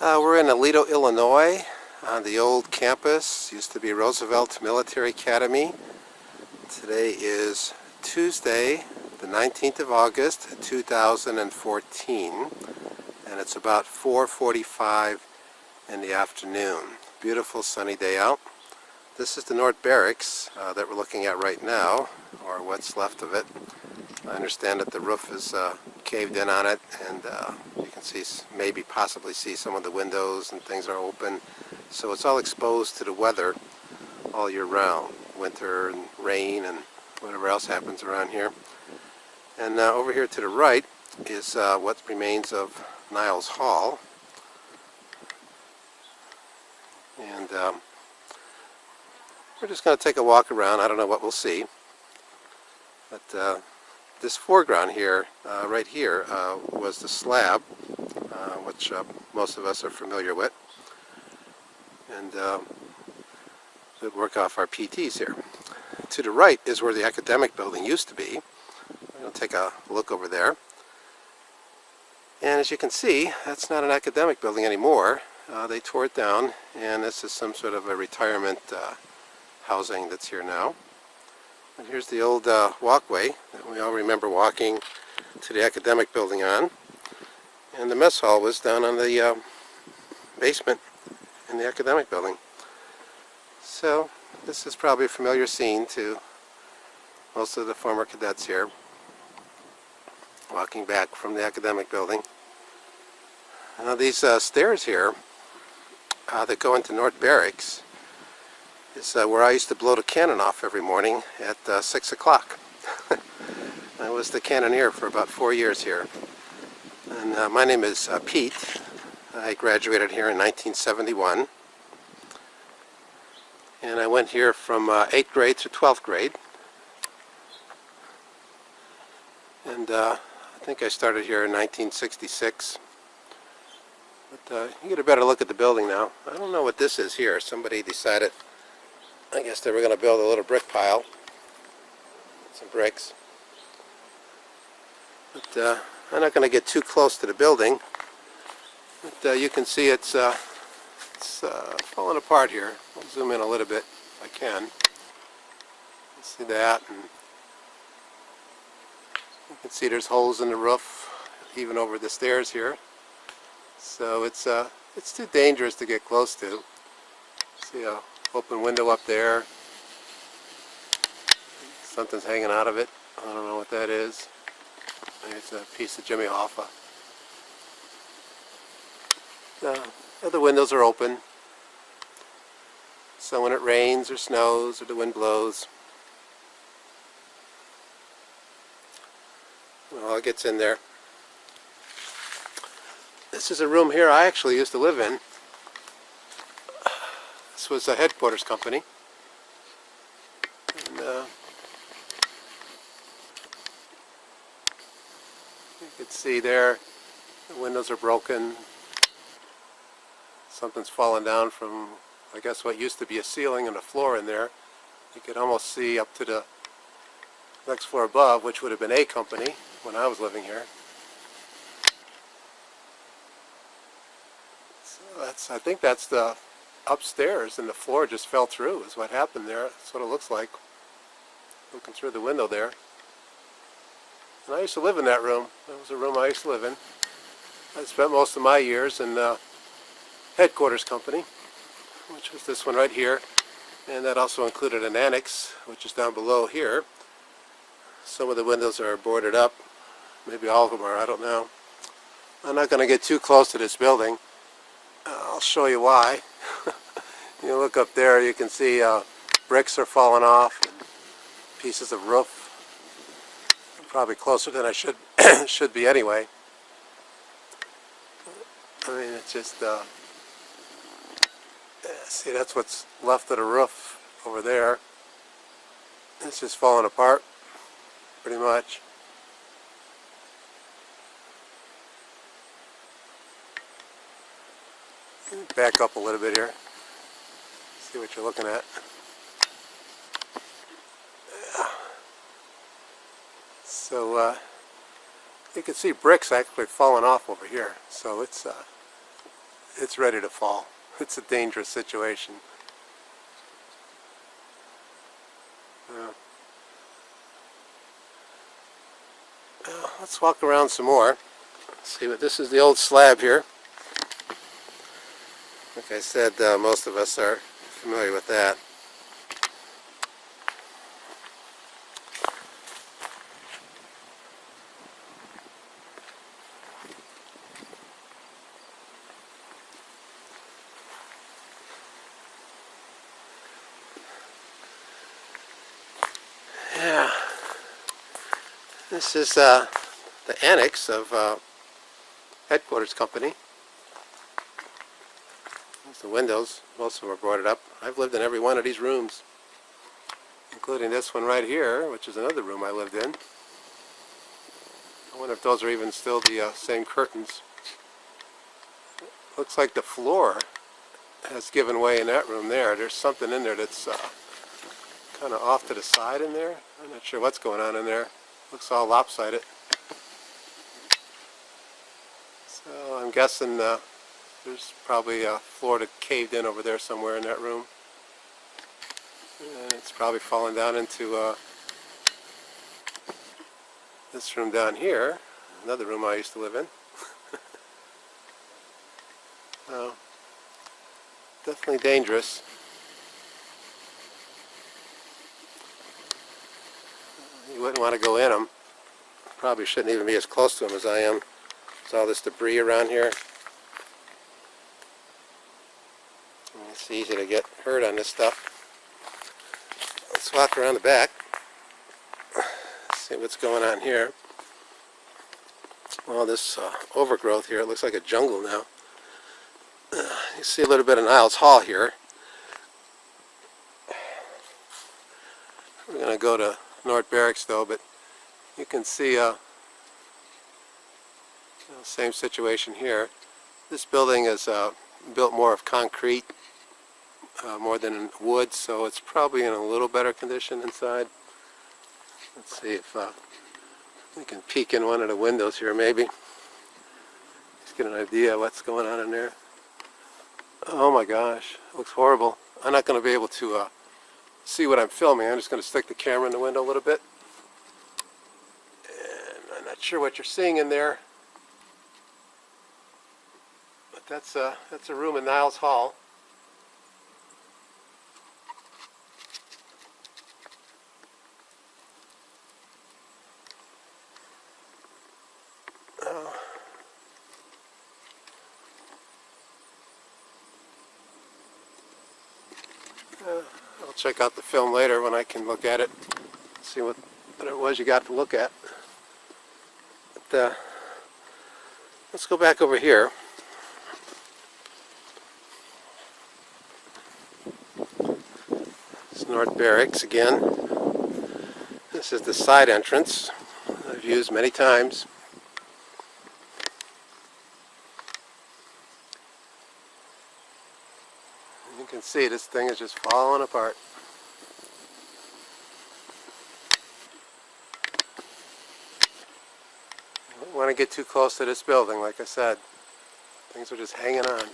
We're in Aledo, Illinois, on the old campus. Used to be Roosevelt Military Academy. Today is Tuesday, the 19th of August, 2014, and it's about 4:45 in the afternoon. Beautiful sunny day out. This is the North Barracks that we're looking at right now, or what's left of it. I understand that the roof is caved in on it, and you can see, possibly see some of the windows and things are open. So it's all exposed to the weather all year round, winter and rain and whatever else happens around here. And over here to the right is what remains of Niles Hall. And we're just going to take a walk around. I don't know what we'll see. But this foreground here, right here, was the slab, which most of us are familiar with. And we'll work off our PTs here. To the right is where the academic building used to be. I'm going to take a look over there. And as you can see, that's not an academic building anymore. They tore it down, and this is some sort of a retirement housing that's here now. And here's the old walkway that we all remember walking to the academic building on. And the mess hall was down on the basement in the academic building. So this is probably a familiar scene to most of the former cadets here, walking back from the academic building. Now these stairs here that go into North Barracks is where I used to blow the cannon off every morning at 6 o'clock. I was the cannoneer for about 4 years here. And my name is Pete. I graduated here in 1971. And I went here from 8th grade to 12th grade. And I think I started here in 1966. But you get a better look at the building now. I don't know what this is here. Somebody decided, I guess they were going to build a little brick pile. Some bricks. But I'm not going to get too close to the building. But you can see it's falling apart here. I'll zoom in a little bit if I can. See that, and you can see there's holes in the roof, even over the stairs here. So it's too dangerous to get close to. See a open window up there. Something's hanging out of it. I don't know what that is. Maybe it's a piece of Jimmy Hoffa. The other windows are open. So when it rains or snows or the wind blows, well, it gets in there. This is a room here I actually used to live in. This was a headquarters company. And you can see there, the windows are broken. Something's fallen down from, I guess, what used to be a ceiling and a floor in there. You could almost see up to the next floor above, which would have been A company when I was living here. So I think that's the upstairs, and the floor just fell through is what happened there. That's what it looks like, looking through the window there. And I used to live in that room. That was a room I used to live in. I spent most of my years in headquarters company, which was this one right here, and that also included an annex, which is down below here. Some of the windows are boarded up, maybe all of them are, I don't know. I'm not going to get too close to this building. I'll show you why. You look up there, you can see bricks are falling off, and pieces of roof. I'm probably closer than I should be anyway. I mean, it's just see, that's what's left of the roof over there. It's just falling apart, pretty much. Back up a little bit here. See what you're looking at. So you can see bricks actually falling off over here. So it's it's ready to fall. It's a dangerous situation. Let's walk around some more. See what this is. The old slab here. Like I said, most of us are familiar with that. Yeah, this is the annex of headquarters company. There's the windows. Most of them are boarded up. I've lived in every one of these rooms, including this one right here, which is another room I lived in. I wonder if those are even still the same curtains. Looks like the floor has given way in that room there. There's something in there that's kind of off to the side in there. I'm not sure what's going on in there. Looks all lopsided. So I'm guessing there's probably a floor that caved in over there somewhere in that room. And it's probably fallen down into this room down here. Another room I used to live in. So, definitely dangerous. You wouldn't want to go in them. Probably shouldn't even be as close to them as I am. There's all this debris around here. It's easy to get hurt on this stuff. Let's walk around the back. See what's going on here. Well, this overgrowth here, it looks like a jungle now. You see a little bit of Niles Hall here. We're going to go to North Barracks though, but you can see same situation here. This building is built more of concrete, more than wood, so it's probably in a little better condition inside. Let's see if we can peek in one of the windows here maybe. Just get an idea what's going on in there. Oh my gosh, it looks horrible. I'm not going to be able to see what I'm filming. I'm just going to stick the camera in the window a little bit. And I'm not sure what you're seeing in there. But that's a room in Niles Hall. I'll check out the film later when I can look at it, see what it was you got to look at. But, let's go back over here. It's North Barracks again. This is the side entrance I've used many times. You can see this thing is just falling apart. I don't want to get too close to this building, like I said. Things are just hanging on.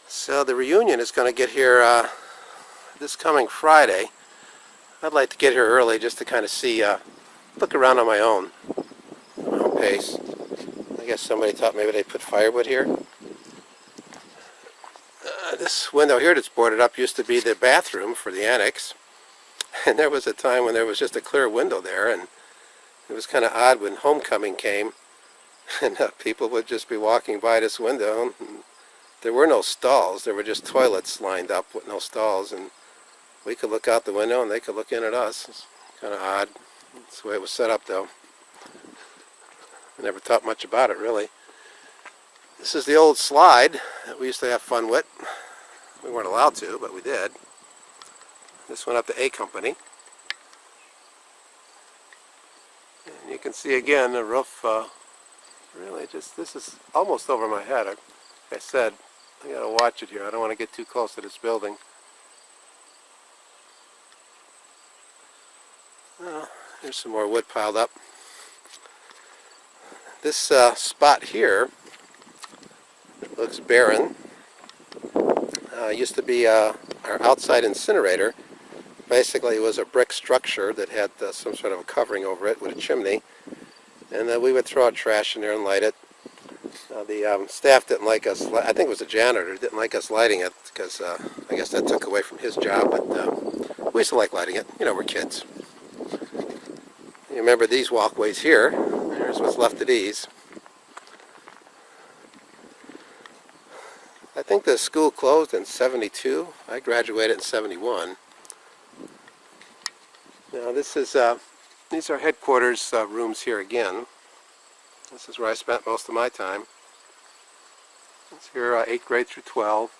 So the reunion is going to get here this coming Friday. I'd like to get here early just to kind of see, look around on my own pace. I guess somebody thought maybe they put firewood here. This window here that's boarded up used to be the bathroom for the annex. And there was a time when there was just a clear window there, and it was kind of odd when homecoming came and people would just be walking by this window. And there were no stalls. There were just toilets lined up with no stalls, and we could look out the window and they could look in at us. It's kind of odd. That's the way it was set up though. I never thought much about it really. This is the old slide that we used to have fun with. We weren't allowed to, but we did. This went up to A Company. And you can see again the roof, really just, this is almost over my head. Like I said, I gotta watch it here. I don't want to get too close to this building. There's some more wood piled up. This spot here looks barren. Used to be our outside incinerator. Basically, it was a brick structure that had some sort of a covering over it with a chimney, and we would throw out trash in there and light it. The staff didn't like us. I think it was the janitor didn't like us lighting it because I guess that took away from his job. But we used to like lighting it. You know, we're kids. You remember these walkways here? Here's what's left of these. I think the school closed in '72. I graduated in '71. Now this is these are headquarters rooms here again. This is where I spent most of my time. It's here 8th grade through 12.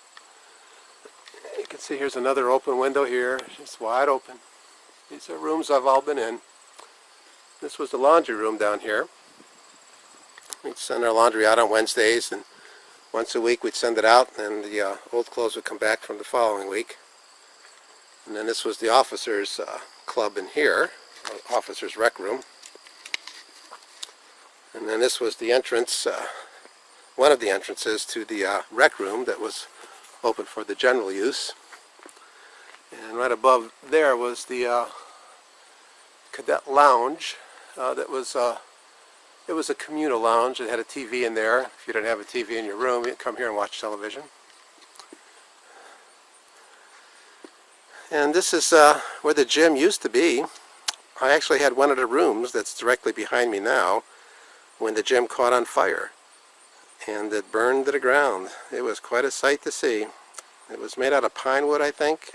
You can see here's another open window here, just wide open. These are rooms I've all been in. This was the laundry room down here. We'd send our laundry out on Wednesdays, and once a week we'd send it out, and the old clothes would come back from the following week. And then this was the officers' club in here, officers' rec room. And then this was the entrance, one of the entrances to the rec room that was open for the general use. And right above there was the cadet lounge. It was a communal lounge. It had a TV in there. If you didn't have a TV in your room, you'd come here and watch television. And this is where the gym used to be. I actually had one of the rooms that's directly behind me now when the gym caught on fire and it burned to the ground. It was quite a sight to see. It was made out of pine wood, I think,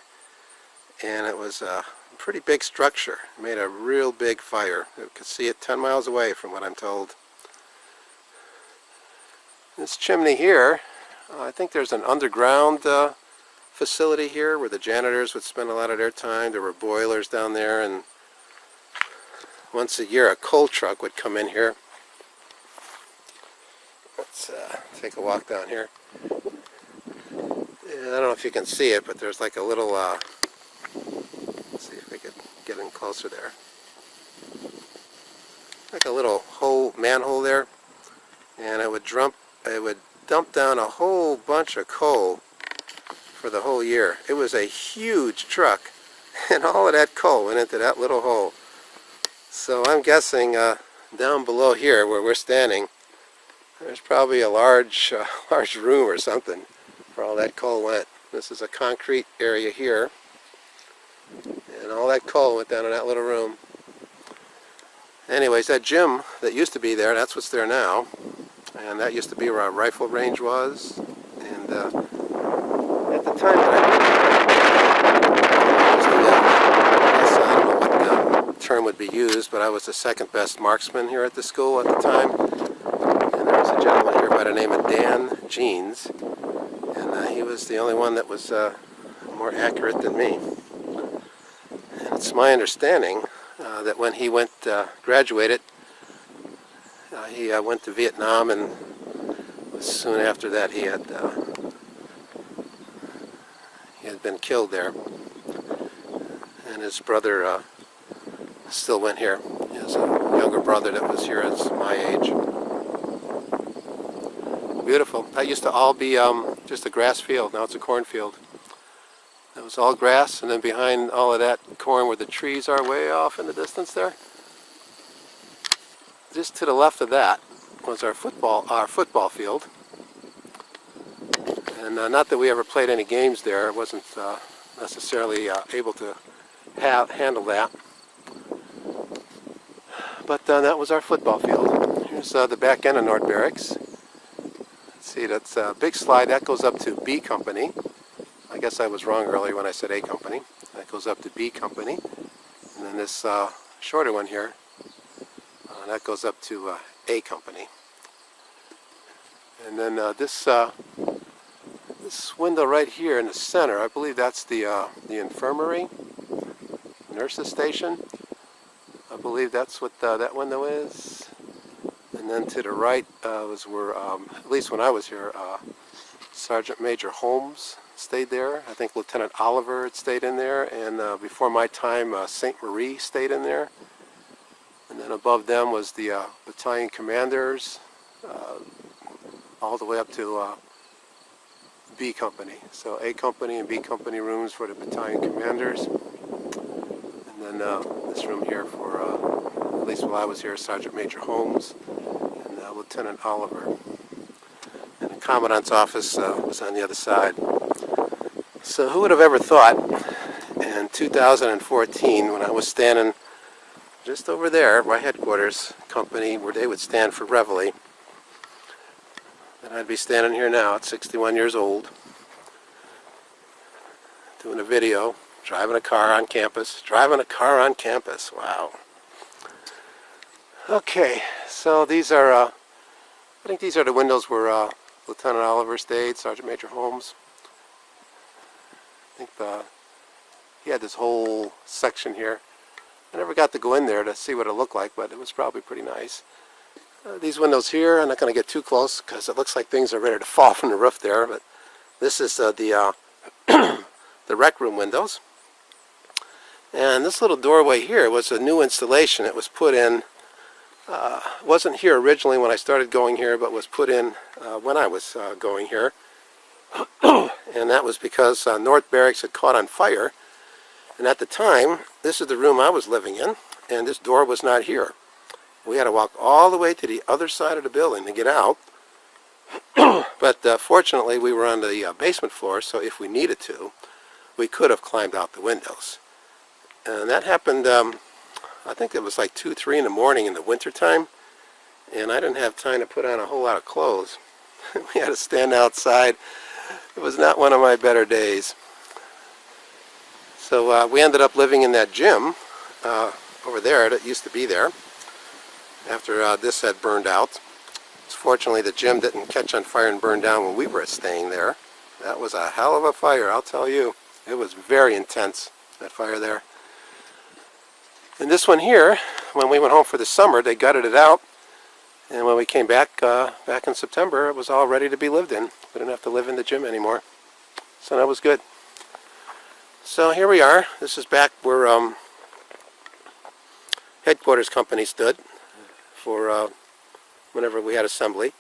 and it was a pretty big structure. It made a real big fire. You could see it 10 miles away from what I'm told. This chimney here, I think there's an underground facility here where the janitors would spend a lot of their time. There were boilers down there, and once a year a coal truck would come in here. Let's take a walk down here. I don't know if you can see it, but there's like a little, let's see if we could get in closer there. Like a little hole, manhole there, and it would dump down a whole bunch of coal for the whole year. It was a huge truck, and all of that coal went into that little hole. So I'm guessing down below here where we're standing, there's probably a large room or something where all that coal went. This is a concrete area here, and all that coal went down in that little room. Anyways, that gym that used to be there, that's what's there now, and that used to be where our rifle range was. And at the time that I don't know what term would be used, but I was the second best marksman here at the school at the time. And there was a gentleman here by the name of Dan Jeans, and he was the only one that was more accurate than me. And it's my understanding that when he graduated, he went to Vietnam, and soon after that he had been killed there. And his brother still went here. He has a younger brother that was here as my age. Beautiful. That used to all be just a grass field. Now it's a cornfield. It was all grass, and then behind all of that corn where the trees are way off in the distance there, just to the left of that was our football field. And not that we ever played any games there. It wasn't necessarily able to handle that. But that was our football field. Here's the back end of North Barracks. Let's see, that's a big slide. That goes up to B Company. I guess I was wrong earlier when I said A Company. That goes up to B Company. And then this shorter one here, that goes up to A Company. And then this window right here in the center, I believe that's the infirmary, nurses station. I believe that's what that window is. And then to the right was where, at least when I was here, Sergeant Major Holmes stayed there. I think Lieutenant Oliver had stayed in there, and before my time, St. Marie stayed in there. And then above them was the battalion commanders, all the way up to B Company. So A Company and B Company rooms for the battalion commanders. And then this room here for, at least while I was here, Sergeant Major Holmes and Lieutenant Oliver. And the Commandant's office was on the other side. So who would have ever thought in 2014, when I was standing just over there, my headquarters company, where they would stand for Reveille, that I'd be standing here now at 61 years old, doing a video, driving a car on campus. Wow. Okay, so these are, I think these are the windows where Lieutenant Oliver stayed, Sergeant Major Holmes. I think he had this whole section here. I never got to go in there to see what it looked like, but it was probably pretty nice. These windows here, I'm not going to get too close because it looks like things are ready to fall from the roof there, but this is the the rec room windows. And this little doorway here was a new installation. It was put in, wasn't here originally when I started going here, but was put in when I was going here. And that was because North Barracks had caught on fire. And at the time, this is the room I was living in, and this door was not here. We had to walk all the way to the other side of the building to get out. But fortunately, we were on the basement floor, so if we needed to, we could have climbed out the windows. And that happened, I think it was like 2, 3 in the morning in the wintertime, and I didn't have time to put on a whole lot of clothes. We had to stand outside. It was not one of my better days. So we ended up living in that gym over there that used to be there after this had burned out. Fortunately, the gym didn't catch on fire and burn down when we were staying there. That was a hell of a fire, I'll tell you. It was very intense, that fire there. And this one here, when we went home for the summer, they gutted it out. And when we came back back in September, it was all ready to be lived in. We didn't have to live in the gym anymore. So that was good. So here we are. This is back where headquarters company stood for whenever we had assembly.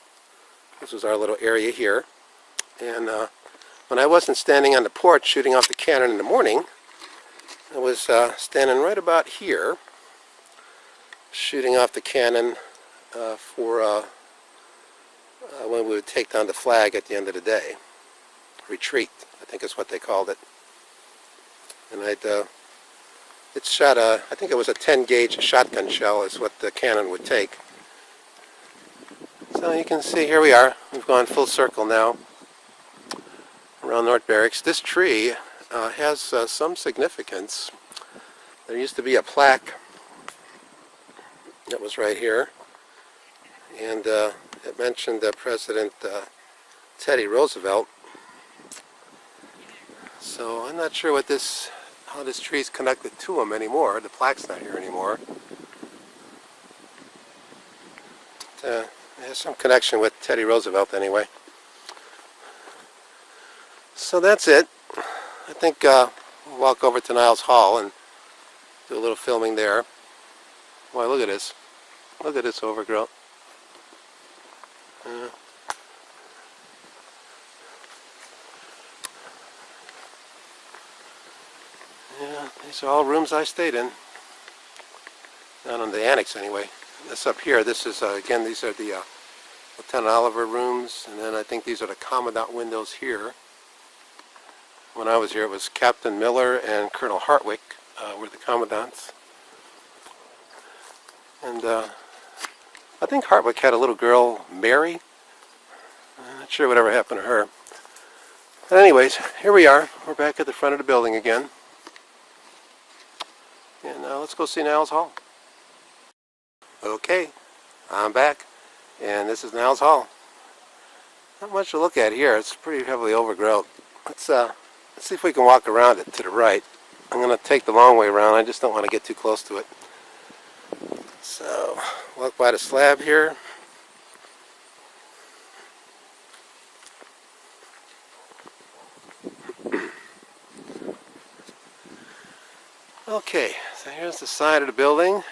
This was our little area here. And when I wasn't standing on the porch shooting off the cannon in the morning, I was standing right about here shooting off the cannon for when we would take down the flag at the end of the day. Retreat, I think is what they called it. And it shot I think it was a 10 gauge shotgun shell is what the cannon would take. So you can see here we are. We've gone full circle now around North Barracks. This tree has some significance. There used to be a plaque that was right here, and it mentioned President Teddy Roosevelt. So I'm not sure how this tree is connected to him anymore. The plaque's not here anymore. It has some connection with Teddy Roosevelt anyway. So that's it. I think we'll walk over to Niles Hall and do a little filming there. Why, look at this. Look at this overgrowth. Yeah, these are all rooms I stayed in. Not on the annex anyway. This up here, this is, again, these are the Lieutenant Oliver rooms, and then I think these are the Commandant windows here. When I was here, it was Captain Miller and Colonel Hartwick were the Commandants. And I think Hartwick had a little girl, Mary. I'm not sure whatever happened to her. But anyways, here we are. We're back at the front of the building again. And let's go see Niles Hall. Okay, I'm back. And this is Niles Hall. Not much to look at here. It's pretty heavily overgrown. Let's see if we can walk around it to the right. I'm going to take the long way around. I just don't want to get too close to it. So, walk by the slab here. Okay, so here's the side of the building.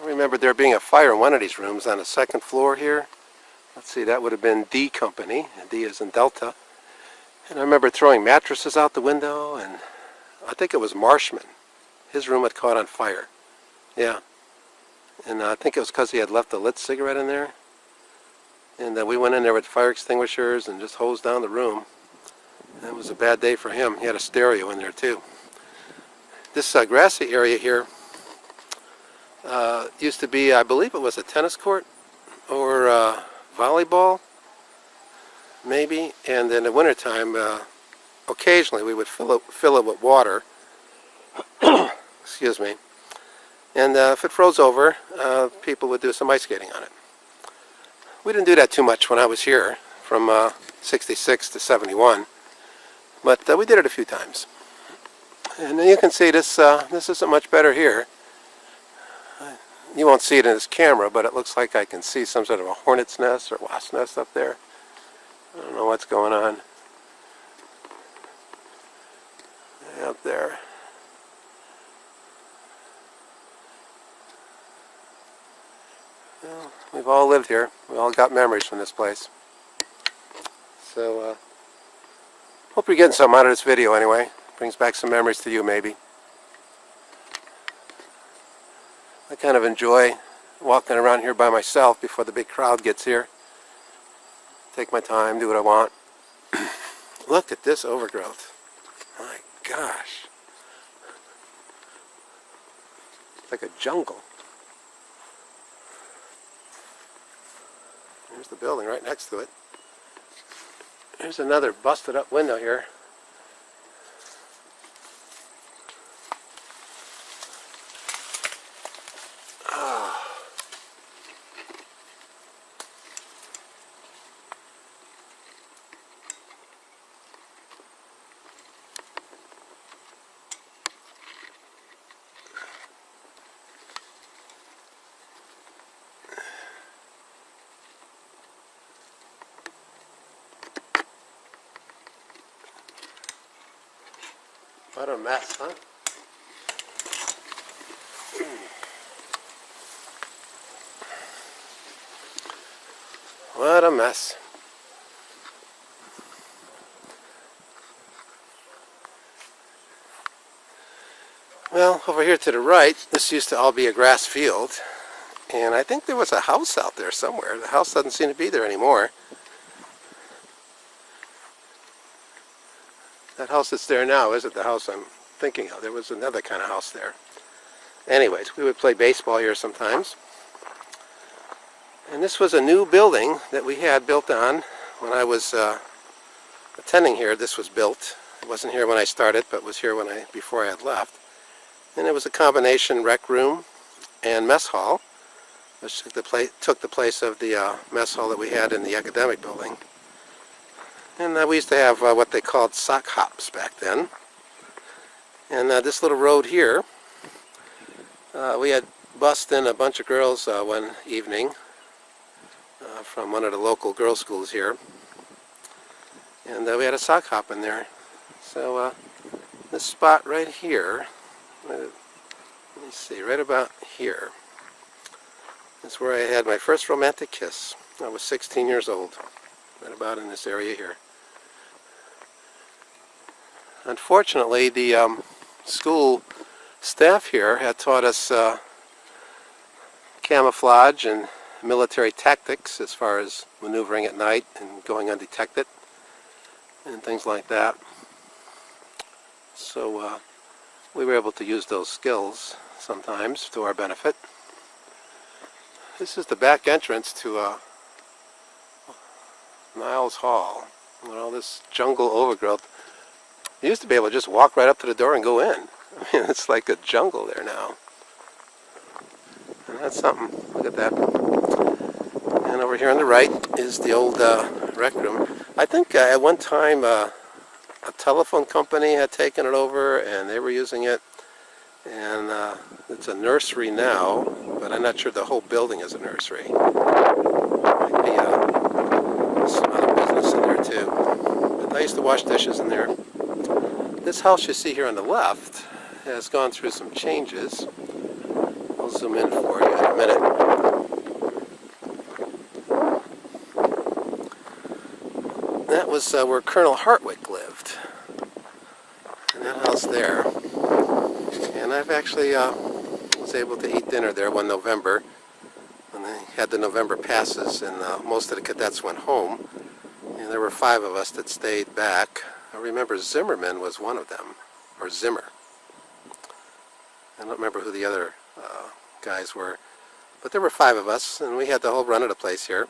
I remember there being a fire in one of these rooms on the second floor here. Let's see, that would have been D Company. D is in Delta. And I remember throwing mattresses out the window, and I think it was Marshman. His room had caught on fire. Yeah. And I think it was because he had left a lit cigarette in there. And we went in there with fire extinguishers and just hosed down the room. And it was a bad day for him. He had a stereo in there too. This grassy area here used to be, I believe it was a tennis court or volleyball, maybe. And in the wintertime, occasionally we would fill it with water. Excuse me. And if it froze over, people would do some ice skating on it. We didn't do that too much when I was here, from 66 to 71, but we did it a few times. And you can see this isn't much better here. You won't see it in this camera, but it looks like I can see some sort of a hornet's nest or wasp nest up there. I don't know what's going on. Up there. Well, we've all lived here. We all got memories from this place. So, hope you're getting something out of this video anyway. Brings back some memories to you maybe. I kind of enjoy walking around here by myself before the big crowd gets here. Take my time, do what I want. Look at this overgrowth. My gosh. It's like a jungle. There's the building right next to it. There's another busted up window here. What a mess, huh? What a mess. Well, over here to the right, this used to all be a grass field. And I think there was a house out there somewhere. The house doesn't seem to be there anymore. That house that's there now isn't the house I'm thinking of. There was another kind of house there. Anyways, we would play baseball here sometimes. And this was a new building that we had built on when I was attending here. This was built. It wasn't here when I started, but was here before I had left. And it was a combination rec room and mess hall, which took the place of the mess hall that we had in the academic building. And we used to have what they called sock hops back then. And this little road here, we had bussed in a bunch of girls one evening from one of the local girls' schools here. And we had a sock hop in there. So this spot right here, let me see, right about here, is where I had my first romantic kiss. I was 16 years old, right about in this area here. Unfortunately, the school staff here had taught us camouflage and military tactics as far as maneuvering at night and going undetected and things like that. So we were able to use those skills sometimes to our benefit. This is the back entrance to Niles Hall, with all this jungle overgrowth. You used to be able to just walk right up to the door and go in. I mean, it's like a jungle there now. And that's something. Look at that. And over here on the right is the old rec room. I think at one time a telephone company had taken it over and they were using it. And it's a nursery now, but I'm not sure the whole building is a nursery. Might be some other business in there too. But I used to wash dishes in there. This house you see here on the left has gone through some changes. Those zoom in for you in a minute. That was where Colonel Hartwick lived, in that house there. And I've actually was able to eat dinner there one November when they had the November passes, and most of the cadets went home. And there were 5 of us that stayed back. I remember Zimmerman was one of them, or Zimmer. I don't remember who the other guys were, but there were 5 of us, and we had the whole run of the place here.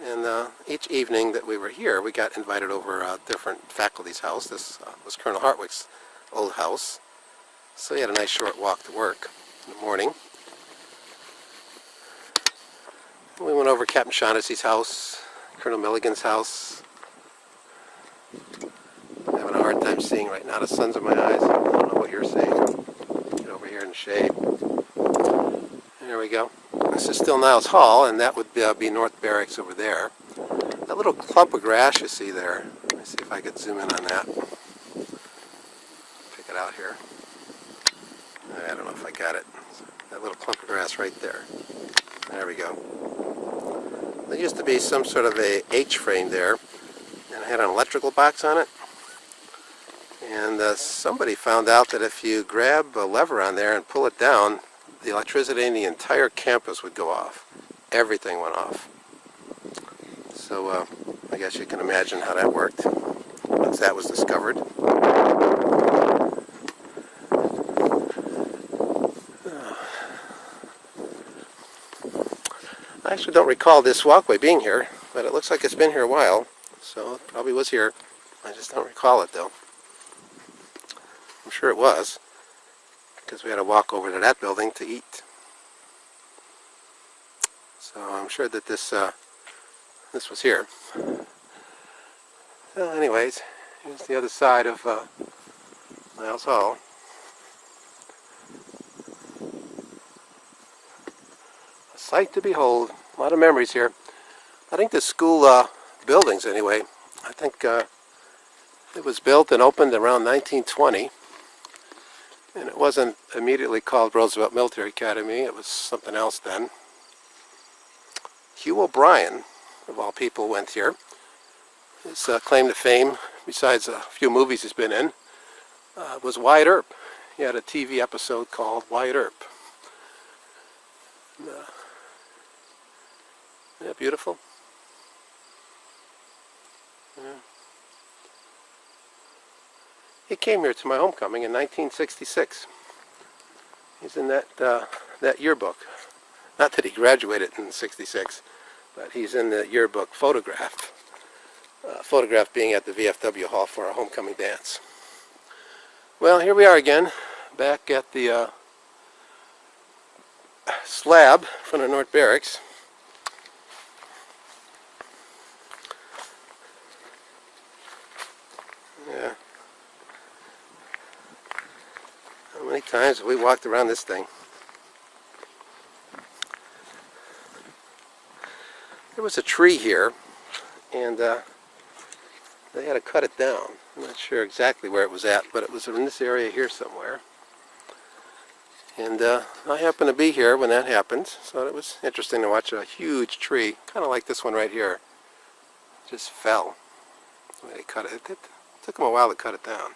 And each evening that we were here, we got invited over different faculty's house. This was Colonel Hartwick's old house, so he had a nice short walk to work in the morning. We went over Captain Shaughnessy's house, Colonel Milligan's house. I'm having a hard time seeing right now. The sun's in my eyes. I don't know what you're seeing. Get over here in the shade. There we go. This is still Niles Hall, and that would be North Barracks over there. That little clump of grass you see there. Let me see if I could zoom in on that. Pick it out here. I don't know if I got it. That little clump of grass right there. There we go. There used to be some sort of a H-frame there, and it had an electrical box on it. And somebody found out that if you grab a lever on there and pull it down, the electricity in the entire campus would go off. Everything went off. So I guess you can imagine how that worked once that was discovered. I actually don't recall this walkway being here, but it looks like it's been here a while, so it probably was here. I just don't recall it though. I'm sure it was, because we had to walk over to that building to eat. So I'm sure that this was here. So anyways, here's the other side of Niles Hall. A sight to behold. A lot of memories here. I think the school buildings anyway, I think it was built and opened around 1920. And it wasn't immediately called Roosevelt Military Academy. It was something else then. Hugh O'Brien, of all people, went here. His claim to fame, besides a few movies he's been in, was Wyatt Earp. He had a TV episode called Wyatt Earp. And, yeah, beautiful. Yeah. He came here to my homecoming in 1966. He's in that yearbook. Not that he graduated in '66, but he's in the yearbook photograph. Photograph being at the VFW Hall for our homecoming dance. Well, here we are again, back at the slab from the North Barracks. Yeah. How many times have we walked around this thing? There was a tree here, and they had to cut it down. I'm not sure exactly where it was at, but it was in this area here somewhere. And I happened to be here when that happened, so it was interesting to watch a huge tree, kind of like this one right here, just fell. The way they cut it. It took them a while to cut it down.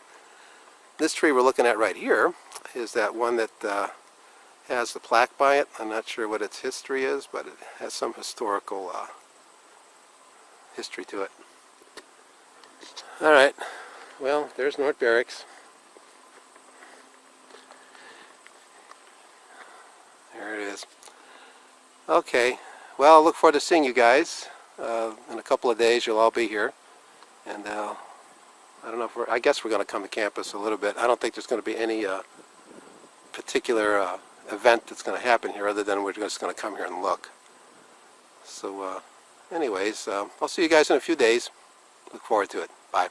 This tree we're looking at right here is that one that has the plaque by it. I'm not sure what its history is, but it has some historical history to it. Alright, well, there's North Barracks. There it is. Okay, well, I look forward to seeing you guys. In a couple of days you'll all be here. And I don't know if I guess we're going to come to campus a little bit. I don't think there's going to be any particular event that's going to happen here other than we're just going to come here and look. So anyways, I'll see you guys in a few days. Look forward to it. Bye.